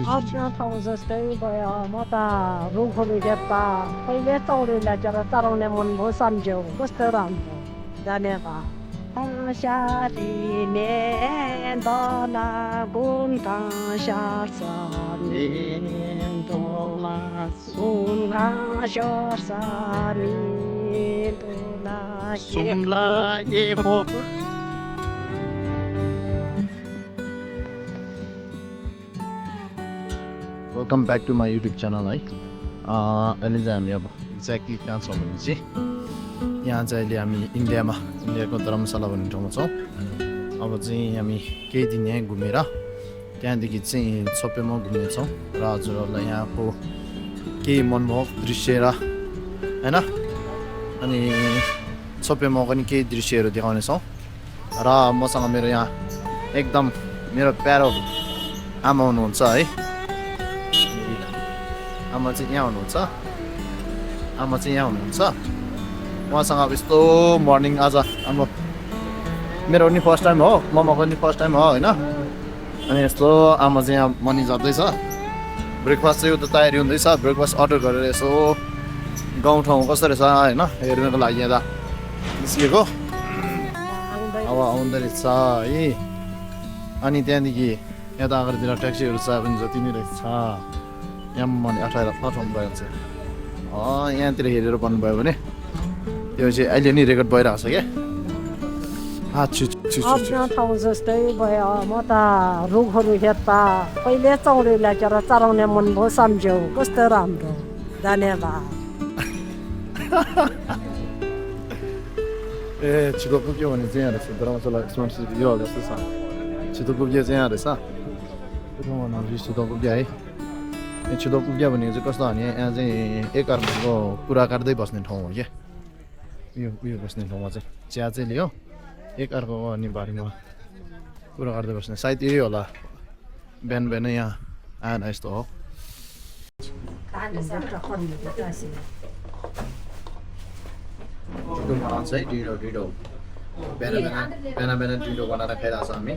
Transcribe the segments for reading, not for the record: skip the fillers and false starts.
आफ्नो ठाउँ जस्तै भयो म त रुखहरू हेर्दा कहिले चौरीलाई जरा चराउने मन भयो सम्झ्यौ कस्तो राम्रो धन्यवाद सारीले दला गुन्का सार्सारी दोला सुनगा सार्सारी दोला सुनला एहो Welcome back to my YouTube channel है अहिले चाहिँ हामी अब एक्ज्याक्टली कहाँ छौँ भने चाहिँ यहाँ चाहिँ अहिले हामी इन्डियाको धर्मशाला भन्ने ठाउँमा छौँ अब चाहिँ हामी केही दिन यहीँ घुमेर त्यहाँदेखि चाहिँ छोपेमा घुम्नेछौँ र हजुरहरूलाई यहाँको केही मनमोहक दृश्य र होइन अनि छोपेमा पनि केही दृश्यहरू देखाउनेछौँ र मसँग मेरो यहाँ एकदम मेरो प्यारो आमा हुनुहुन्छ है आमा चाहिँ यहाँ हुनुहुन्छ उहाँसँग अब यस्तो मर्निङ आज हाम्रो मेरो पनि फर्स्ट टाइम हो मम्माको पनि फर्स्ट टाइम हो होइन अनि यस्तो आमा चाहिँ यहाँ मर्निङ झर्दैछ ब्रेकफास्ट चाहिँ उता तयारी हुँदैछ ब्रेकफास्ट अर्डर गरेर यसो गाउँठाउँ कस्तो रहेछ होइन हेर्नको लागि यहाँ निस्किएको अब आउँदो रहेछ है अनि त्यहाँदेखि यता अगाडितिर ट्याक्सीहरू छ पनि जति नै रहेछ यहाँ मैले अठाउनु भयो चाहिँ यहाँतिर हेरेर भन्नुभयो भने त्यो चाहिँ अहिले नि रेकर्ड भइरहेको छ क्या आफ्नो ठाउँ जस्तै भयो म त रुखहरू हेर्दा कहिले चौरीलाई जरा चराउने मन भयो सम्झ्यौ कस्तो राम्रो धन्यवाद ए छिटो पुग्यो भने चाहिँ यहाँ रहेछ धर्मशाला स्मार्ट सिटी यो जस्तो छ छिटो पुग्यो चाहिँ यहाँ रहेछ छिटो पुग्यो है छिटो पुग्यो भने चाहिँ कस्तो भने यहाँ चाहिँ एकअर्काको कुरा काट्दै बस्ने ठाउँ हो क्या उयो बस्ने ठाउँमा चाहिँ चिया चाहिँ लियो एकअर्काको अनि बारीमा कुरा काट्दै बस्ने सायद यही होला बिहान यहाँ आएन यस्तो हो छिटो बनाउँछ है ढिँडो बिहान ढिँडो बनाएर खाइरहेको छ हामी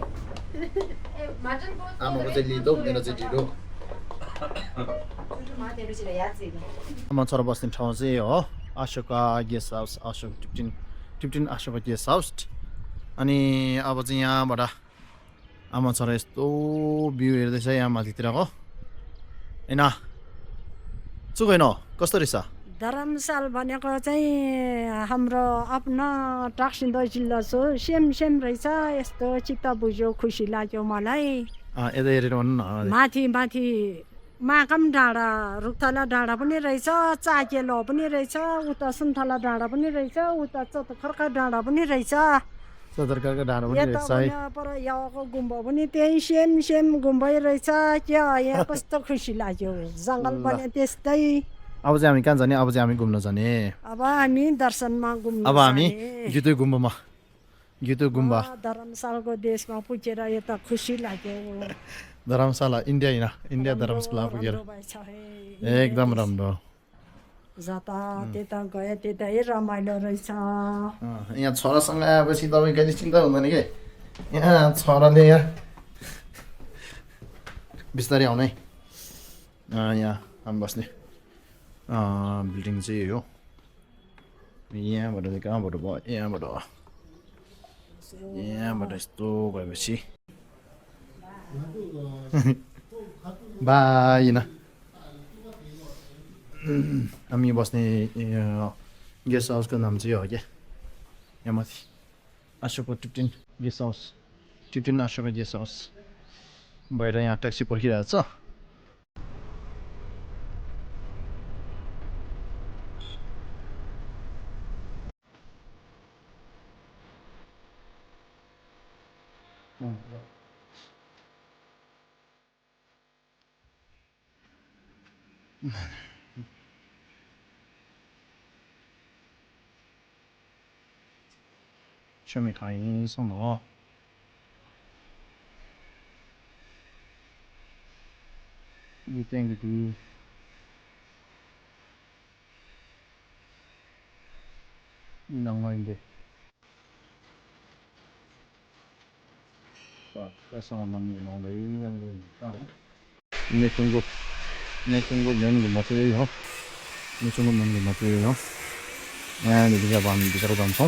आमाको चाहिँ लिदो मेरो चाहिँ ढिँडो आमा छोरा बस्ने ठाउँ चाहिँ हो Ashoka guest house Ashok 15 Ashoka guest house अनि अब चाहिँ यहाँबाट आमा छोरा यस्तो भ्यू हेर्दैछ यहाँ माथितिरको होइन चुकैन कस्तो रहेछ धर्मशाल भनेको चाहिँ हाम्रो आफ्नो टाक्सिन्डो जिल्ला छ सेम रहेछ यस्तो चित्त बुझ्यो खुसी लाग्यो मलाई यता हेरेर भन्नु न माथि माकम डाँडा रुखथला डाँडा पनि रहेछ चाकेलो पनि रहेछ उता सुन्तला डाँडा पनि रहेछ उता खर्का डाँडा पनि रहेछ पर यहाँको गुम्बा पनि त्यही सेम गुम्बै रहेछ क्या यहाँ कस्तो खुसी लाग्यो जङ्गल पनि त्यस्तै अब चाहिँ हामी कहाँ जाने अब चाहिँ हामी घुम्न जाने अब हामी दर्शनमा घुम्न अब हामी गीतै गुम्बा धर्मशालाको देशमा पुगेर यता खुसी लाग्यो धर्मशाला इन्डिया धर्मशाला पुगेर एकदम राम्रो जता त्यता गयो त्यतै रमाइलो रहेछ यहाँ छोरासँग आएपछि तपाईँ कहिले चिन्ता हुँदैन कि यहाँ छोराले यहाँ बिस्तारै आउनै यहाँ हामी बस्ने बिल्डिङ चाहिँ हो यहाँबाट चाहिँ कहाँबाट भयो यहाँबाट यस्तो भएपछि बाइन हामी बस्ने गेस्ट हाउसको नाम चाहिँ हो क्या यहाँ माथि Ashoka 15 guest house 15 Ashoka guest house भएर यहाँ ट्याक्सी पर्खिरहेको छ下面看一送的你点个猪，你能玩的。Pesan 먹는 거 이런 거. 네 중국 먹는 거 맞아요. 네 중국 먹는 거 맞아요. 네, 이제 밤 비자로 담소.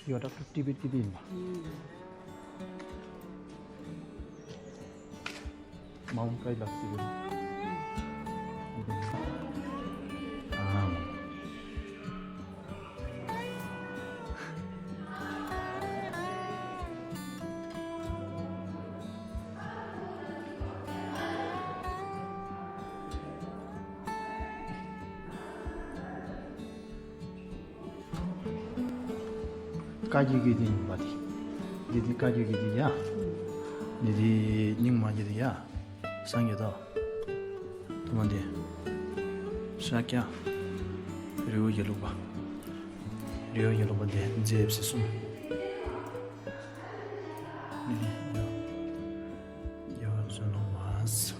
이거 다 TV 마운트 가이락스 아 가지기디 바디 디디 가지기디야 디디 닝마기디야 상게다 도만데 샤키야 그리고 열로바 리오 열로바데 제입스숨 여전와스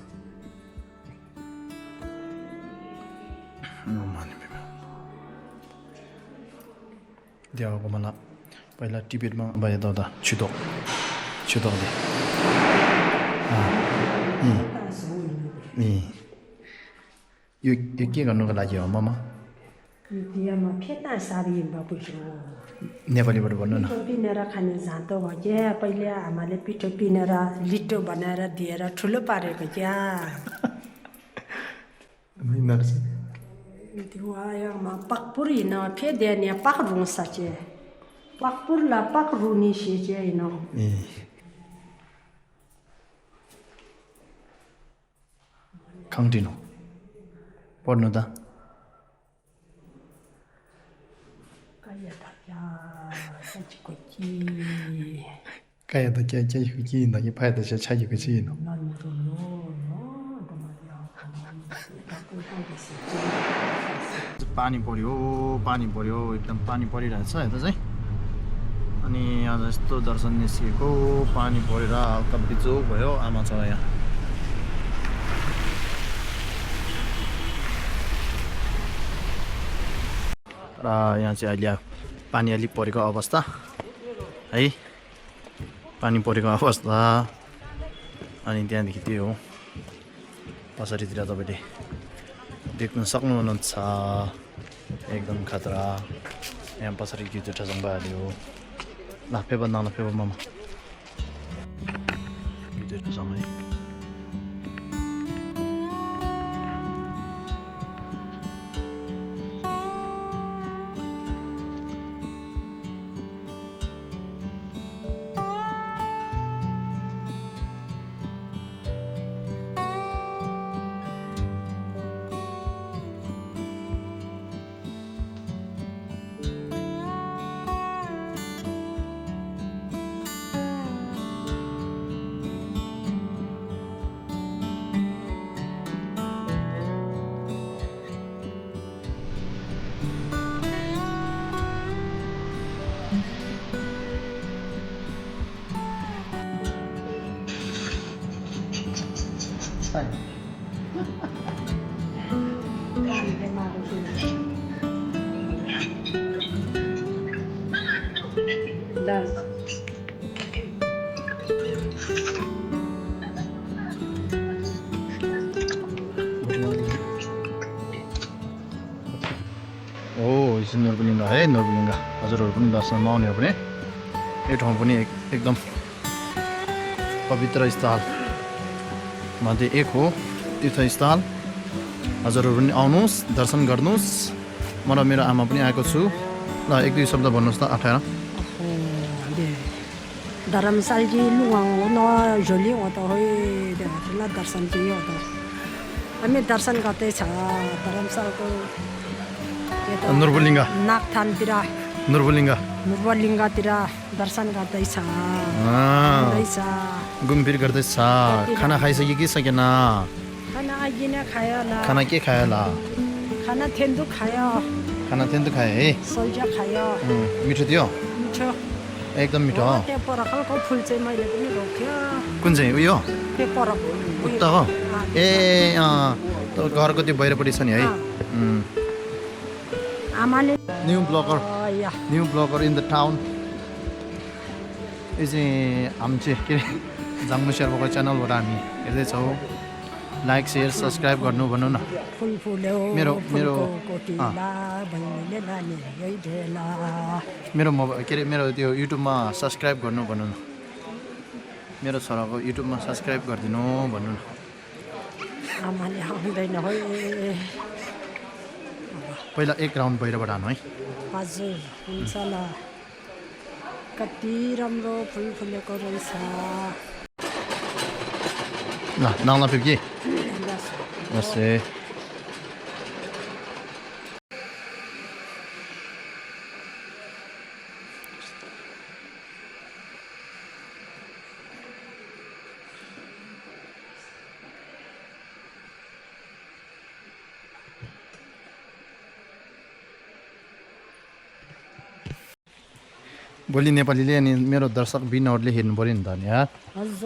너만이 베베 디아고 말라 पहिला टिबेटमा बाजे दादा छिटो दे यो के गर्नुको लागि हो ममा युटियामा फेता सारी बाबुजो नेपालीबाट भन्नु न पिनेर खाने जाँतो भयो क्या पहिले आमाले पिठो पिनेर लिटो बनाएर दिएर ठुलो पारेको क्या त्यो आयामा पाकपुर हिँड फेदेने पाक रुङ साचे पाकपुर ला पाक रुनी सेचे हिँड खाउँदिनौ पढ्नु त काया त क्या कि हिँड्दाखेरि पाए त छाकेको चाहिँ पानी पर्यो एकदम पानी परिरहेछ यता चाहिँ अनि आज यस्तो दर्शन निस्किएको पानी परेर हल्का बिजोक भयो आमा छ यहाँ र यहाँ चाहिँ अहिले पानी अलिक परेको अवस्था है पानी परेको अवस्था अनि त्यहाँदेखि त्यो हो पछाडितिर तपाईँले देख्न सक्नुहुन्छ एकदम खतरा यहाँ पछाडि जुठा जङ्गलहरू लाफेबा नलाफेबा मामा जुठा जङ्गल ओ यो नरबलिङ्गा है नरबलिङ्गा हजुरहरू पनि दर्शनमा आउने हो भने यो ठाउँ पनि एकदम पवित्र स्थल मध्ये एक हो तीर्थस्थल हजुरहरू पनि आउनुहोस् दर्शन गर्नुहोस् म र मेरो आमा पनि आएको छु ल एक दुई शब्द भन्नुहोस् त अठाएर धर्मशाला जी लुगाङ न झोली हो त होइ दर्शन कियो त हामी दर्शन गर्दैछ धर्मशालाको नरबलिङ्गा नागथानतिर नरबलिङ्गातिर दर्शन गर्दैछ घुमफिर गर्दैछ खाना खाइसक्यो कि सकेन खाना अघि नै खायो होला खाना के खायो होला खाना थेन्दु खायो खाना थेन्दु खायो है सौजा खायो मिठो थियो मिठो एकदम मिठो हो त्यो परखलको फुल चाहिँ मैले पनि रोक्यो कुन चाहिँ उयो त्यो परख उता हो ए घरको त्यो बाहिरपट्टि छ नि है आमाले new bagger in the town यो चाहिँ हामी चाहिँ के अरे जाङ्गु शेर्पाको च्यानलबाट हामी हेर्दैछौँ लाइक सेयर सब्सक्राइब गर्नु भन्नु न फुल फुल्यो मेरो मोबाइल के अरे मेरो त्यो युट्युबमा सब्सक्राइब गर्नु भन्नु न मेरो छोराको युट्युबमा सब्सक्राइब गरिदिनु भन्नु न आमाले आउँदैन है पहिला एक राउन्ड बाहिरबाट हानु है हजुर हुन्छ ल कति राम्रो फुल फुलेको रहेछ ल नाउँला फिर्की जस्तै भोलि नेपालीले अनि मेरो दर्शक बिनहरूले हेर्नु पऱ्यो नि त नि यार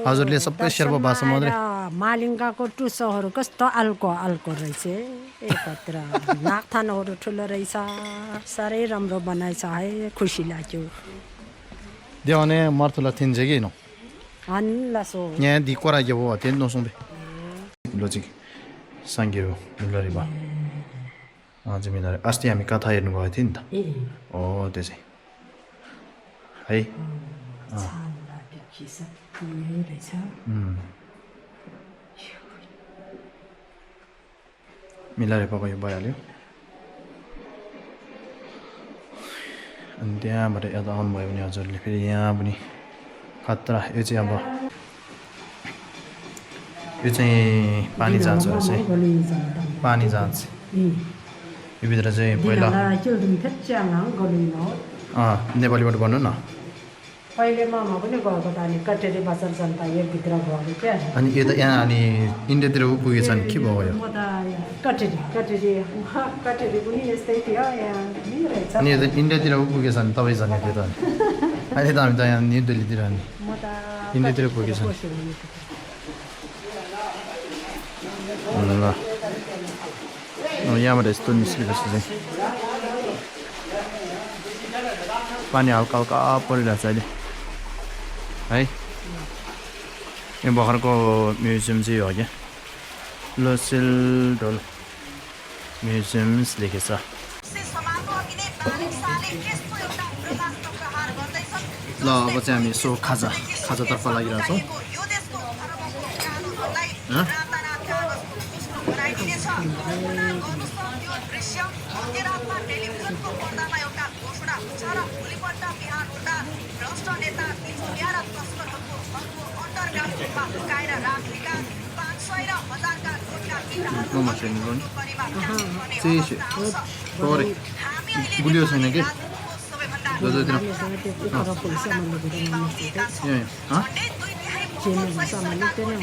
हजुरले सबै शेर्पा भाषा मात्रै मालिङ्गाको टुसोहरू कस्तो अल्को रहेछ एकत्र नागथानहरू ठुलो रहेछ साह्रै राम्रो बनाएछ है खुसी लाग्यो देवाने मर्थुला थिन्छ कि न हन्लासो यहाँ दिकोरा यो हो त्यही नसुँदै लोजिक साङ्ग्यो मिलरी भयो हजुर मिलरी अस्ति हामी कथा हेर्नु गएको थियो नि त हो त्यो चाहिँ है मिलाएर पकायो यो भइहाल्यो अनि त्यहाँबाट यता आउनुभयो भने हजुरले फेरि यहाँ पनि खतरा यो चाहिँ अब यो चाहिँ पानी जाँच रहेछ है पानी जाँच यो भित्र चाहिँ पहिला नेपालीबाट भन्नु न पहिले मामा पनि गएको त अनि कटेरी बजार जनता एकभित्र गएको क्या अनि यता यहाँ अनि इन्डियातिर पुगेछ नि के भयो म त कटेरी पनि यस्तै थियो यहाँ रहेछ अनि यता इन्डियातिर पुगेछ नि तपाईँ जाने थियो त अहिले त हामी त यहाँ न्यु दिल्लीतिर नि म त इन्डियातिर पुगेछ ल यहाँबाट यस्तो निस्केपछि चाहिँ पानी हल्का हल्का परिरहेछ अहिले है यो भर्खरको म्युजियम चाहिँ हो क्या लोसेल ढोल म्युजियम्स लेखेछ ल अब चाहिँ हामी यसो खाजातर्फ लागिरहेछौँ गुलियो छैन कि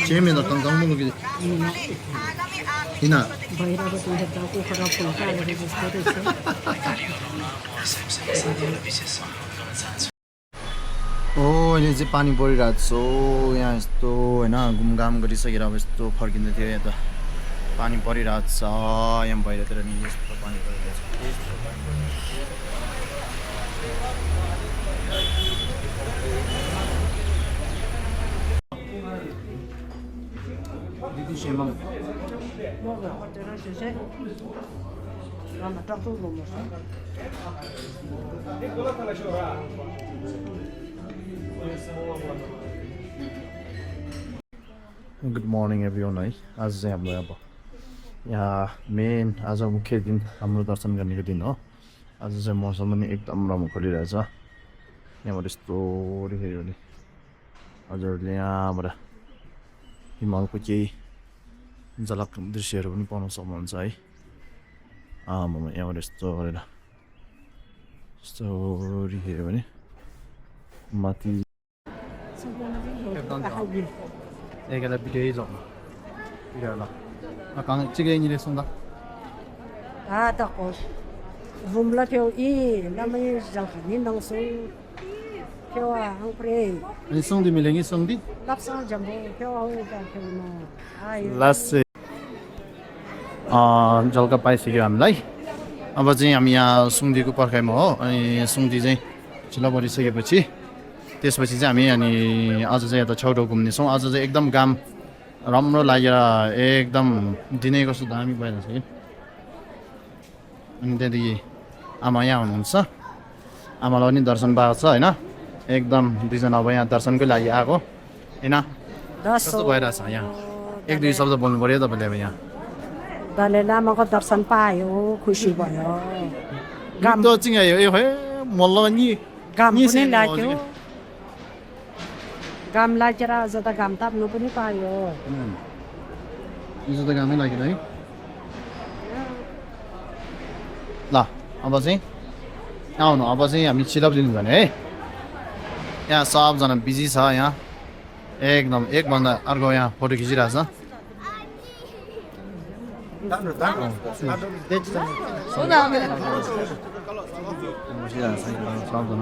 चेमे त तङ्काउनु कि किन ओ अहिले चाहिँ पानी परिरहेको छ यहाँ यस्तो होइन घुमघाम गरिसकेर अब यस्तो फर्किँदै थियो यहाँ त पानी परिरहेको छ यहाँ बाहिरतिर नि यस्तो पानी परिरहेको छ गुड मर्निङ एभ्रिवान है आज चाहिँ हाम्रो अब यहाँ मेन आज मुख्य दिन हाम्रो दर्शन गर्नेको दिन हो आज चाहिँ मौसम पनि एकदम राम्रो खोलिरहेछ यहाँबाट यस्तो हेऱ्यो भने हजुरहरूले यहाँबाट हिमालको केही झलक दृश्यहरू पनि पाउन सक्नुहुन्छ है यहाँबाट यस्तो गरेर यस्तो हेऱ्यो भने माथि एकैलाई भिडियो जाउँ video 강 찍어인이래 쏜다 다 닦고 rumla theo i lamai jang ni nang so theo ang pre अनि सँगै मिलेंगे सँगै lapsa jambo theo ta theo no ai last जलका पाइसक्यो हामीलाई अब चाहिँ हामी यहाँ सुङ्दीको पर्खाइमा हो अनि सुङ्दी चाहिँ चिल्ला परिसकेपछि त्यसपछि चाहिँ हामी अनि आज चाहिँ यता छेउछाउ घुम्नेछौँ आज चाहिँ एकदम घाम राम्रो लागेर एकदम दिनै कस्तो दामी भइरहेछ कि अनि त्यहाँदेखि आमा यहाँ हुनुहुन्छ आमालाई पनि दर्शन पाएको छ होइन एकदम दुईजना अब यहाँ दर्शनकै लागि आएको होइन कस्तो भइरहेछ यहाँ एक दुई शब्द बोल्नु पऱ्यो तपाईँले अब यहाँ dalai lamaको दर्शन पायो खुसी भयो घाम त चिङायो ए हे मल्ल नि घाम पनि लाग्यो घाम लागेर आज त घाम ताप्नु पनि पायो हिजो त घामै लाग्यो है ल अब चाहिँ आउनु अब चाहिँ हामी चिलप लिनु भने है यहाँ सबजना बिजी छ यहाँ एकदम एकभन्दा अर्को यहाँ फोटो खिचिरहेछ सबजना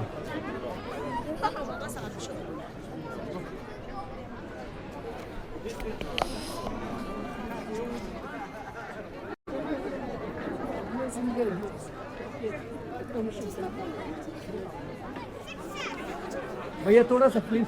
भैया थोड़ा सा प्लीज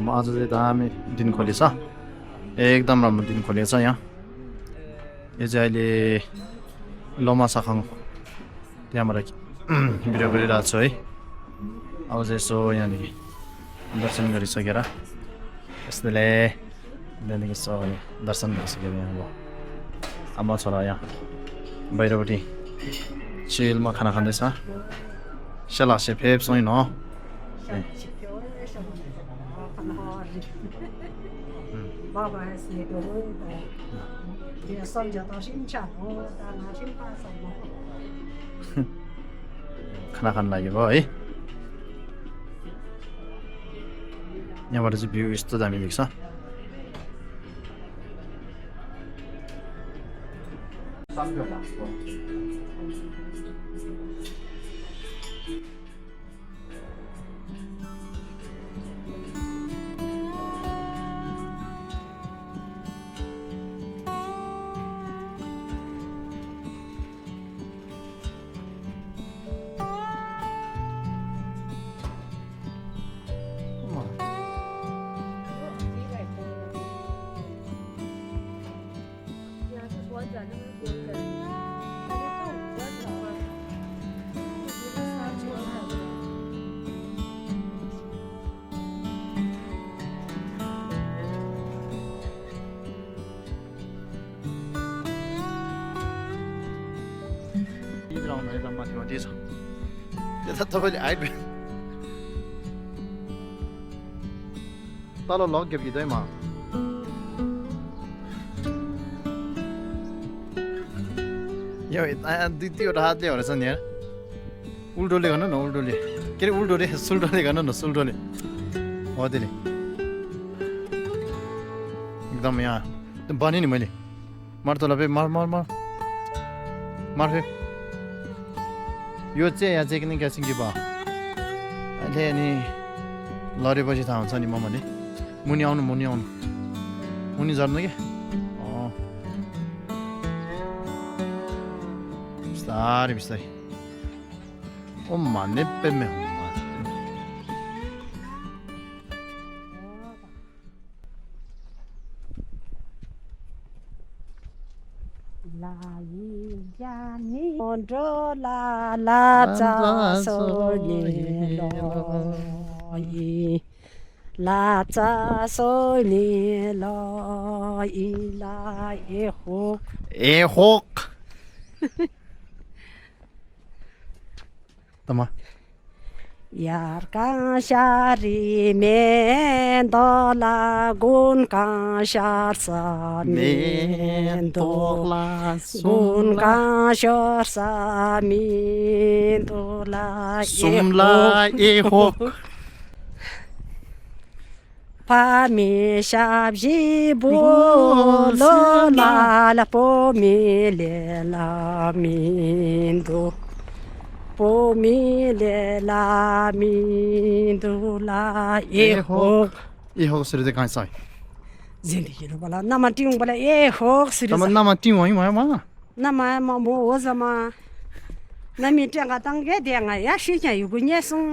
आज चाहिँ दामी दिन खोलेछ एकदम राम्रो दिन खोलेछ यहाँ यो चाहिँ अहिले लोमा साखाङ त्यहाँबाट भिडियो गरिरहेको छु है अब चाहिँ यसो यहाँनिर दर्शन गरिसकेर यस्तोले त्यहाँदेखि यसो दर्शन गरिसकेर यहाँ अब आमा छोरा यहाँ बाहिरपट्टि चिलमा खाना खाँदैछ सेलासे फेप सोइन हो Baba has made a room. The son of Shincha, खाना खान लाग्यो भयो है यहाँबाट चाहिँ भ्यू यस्तो दामी देख्छ माथि माथि छ त्यता तपाईँले हाइट तल लग्यो कि म यो दुई दुईवटा हातले रहेछ नि यहाँ उल्टोले गर्नु न उल्टोले के अरे उल्टोले सुल्टोले गर्नु न सुल्टोले हो त्यसले एकदम यहाँ भने नि मैले मर तल फे मर मर मर मर फे यो चाहिँ यहाँ चाहिँ किन क्यासिङ कि भयो अहिले अनि लडेपछि थाहा हुन्छ नि मम्माले मुनि आउनु मुनि झर्नु कि बिस्तारै बिस्तारै ओ मान्ने पेमे जानी डोला लाचा सोनी लोई लाचा सोनी लोई ला ए होक तमा यार का शारी में दोला गुन का शार सा में दोला गुन का शार सा में दोला सुमला ए होक पामी शाबजी बोलो ला पो मिले ला मिंदो पोमिले लामिन्दुला ए होक सिरिते कहाँ साई जिन्दगी बला नमा टिङ बला ए होक सिरि तमा नामा टिउ है मा नमा म मो जमा नमी टेंगा तंगे देंगा या शिnya yugo nyesung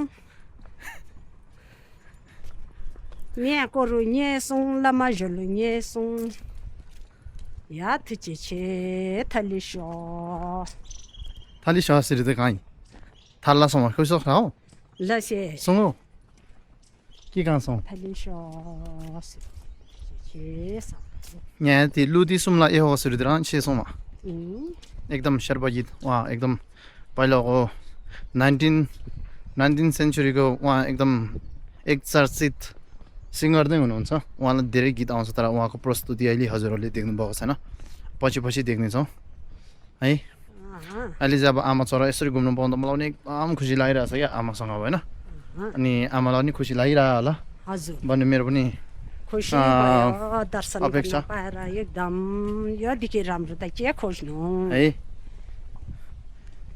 mie koru nyesung lama jolu nyesung ya tuche che talisho थाली सह सिरिते कहाँ थाला सम कैसो खाओ लसे सुंगो के कहाँ सौ talisho che sa यहाँ ती लुदी सुमला ए होक सिरिते रन छे सोमा एकदम सर्वजित वहाँ एकदम पहिलाको 19 सेन्चुरीको उहाँ एकदम एक चर्चित सिङ्गर नै हुनुहुन्छ उहाँलाई धेरै गीत आउँछ तर उहाँको प्रस्तुति अहिले हजुरहरूले देख्नु भएको छैन पछि देख्नेछौँ है अहिले चाहिँ अब आमा छोरा यसरी घुम्नु पाउँदा मलाई पनि एकदम खुसी लागिरहेछ क्या आमासँग होइन अनि आमालाई पनि खुसी लागिरह होला हजुर भन्ने मेरो पनि खुसी भयो दर्शन अपेक्षा गर्न पाएर एकदम योदेखि राम्रो त के खोज्नु है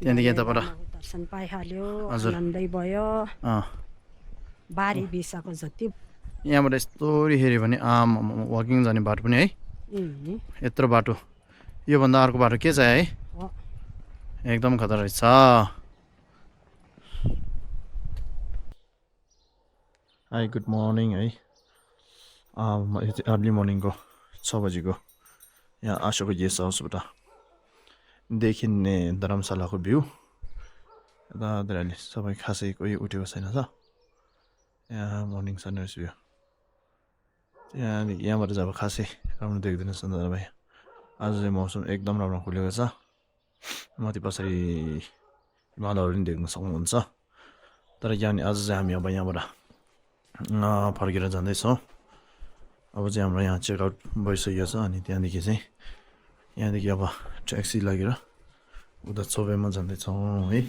त्यहाँदेखि यताबाट दर्शन पाइहाल्यो हजुर। आनन्दै भयो बारी बिसाको जति यहाँबाट यस्तोरी हेऱ्यो भने वाकिङ जाने बाटो पनि है यत्रो बाटो योभन्दा अर्को बाटो के छ है एकदम खतरा रहेछ हाई गुड मर्निङ है यो चाहिँ अर्ली मर्निङको 6 बजीको यहाँ आशाको गेस्ट हाउसबाट देखिने धर्मशालाको भ्यू यतातिर अहिले सबै खासै कोही उठेको छैन त यहाँ मर्निङ सनराइज भ्यू यहाँबाट चाहिँ अब खासै राम्रो देख्दैन सुन्दर भाइ आज चाहिँ मौसम एकदम राम्रो खुलेको छ माथि पछाडि हिमालयहरू पनि देख्न सक्नुहुन्छ तर यहाँ आज चाहिँ हामी अब यहाँबाट फर्केर जाँदैछौँ अब चाहिँ हाम्रो यहाँ चेकआउट भइसकेको छ अनि त्यहाँदेखि चाहिँ यहाँदेखि अब ट्याक्सी लगेर उता चौबेमा जाँदैछौँ है